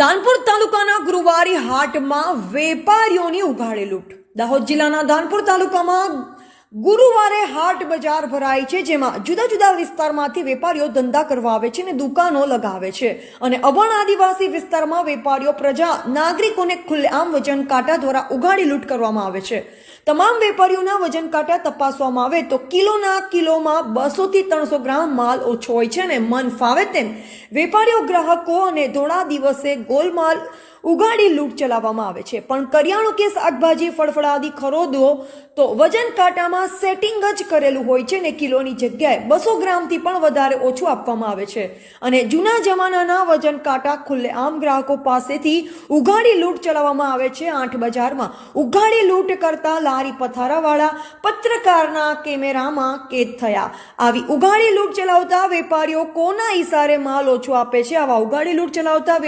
દાનપુર તાલુકાના ગુરુવારી હાટમાં વેપારીઓની ઉઘાડે લૂંટ। દાહોદ જિલ્લાના દાનપુર તાલુકામાં ગુરુવારે હાટ બજાર ભરાય છે, જેમાં જુદા જુદા વિસ્તારમાંથી વેપારીઓ ધંધા કરવા આવે છે અને દુકાનો લગાવે છે અને અભણ આદિવાસી વિસ્તારમાં વેપારીઓ પ્રજા નાગરિકોને ખુલ્લેઆમ વજન કાંટા દ્વારા ઉઘાડી લૂંટ કરવામાં આવે છે। તમામ વેપારીઓના વજન કાંટા તપાસવામાં આવે તો કિલોમાં 200 થી 300 ગ્રામ માલ ઓછો હોય છે અને મન ફાવે તેમ વેપારીઓ ગ્રાહકો અને ધોળા દિવસે ગોલમાલ ઉઘાડી લૂંટ ચલાવવામાં આવે છે। પણ કરિયાણું કે શાકભાજી ફળફળાદી ખરીદો તો વજન કાંટામાં સેટિંગ જ કરેલું હોય છે ને કિલોની જગ્યાએ 200 ગ્રામથી પણ વધારે ઓછું આપવામાં આવે છે અને જૂના જમાનાના વજન કાંટા ખુલ્લેઆમ ગ્રાહકો પાસેથી ઉઘાડી લૂંટ ચલાવવામાં આવે છે। આઠ બજારમાં ઉઘાડી લૂંટ કરતા લારી પથારાવાળા પત્રકારના કેમેરામાં કેદ થયા। આવી ઉઘાડી લૂંટ ચલાવતા વેપારીઓ કોના ઈશારે માલ ઓછો આપે છે? આવા ઉઘાડી લૂંટ ચલાવતા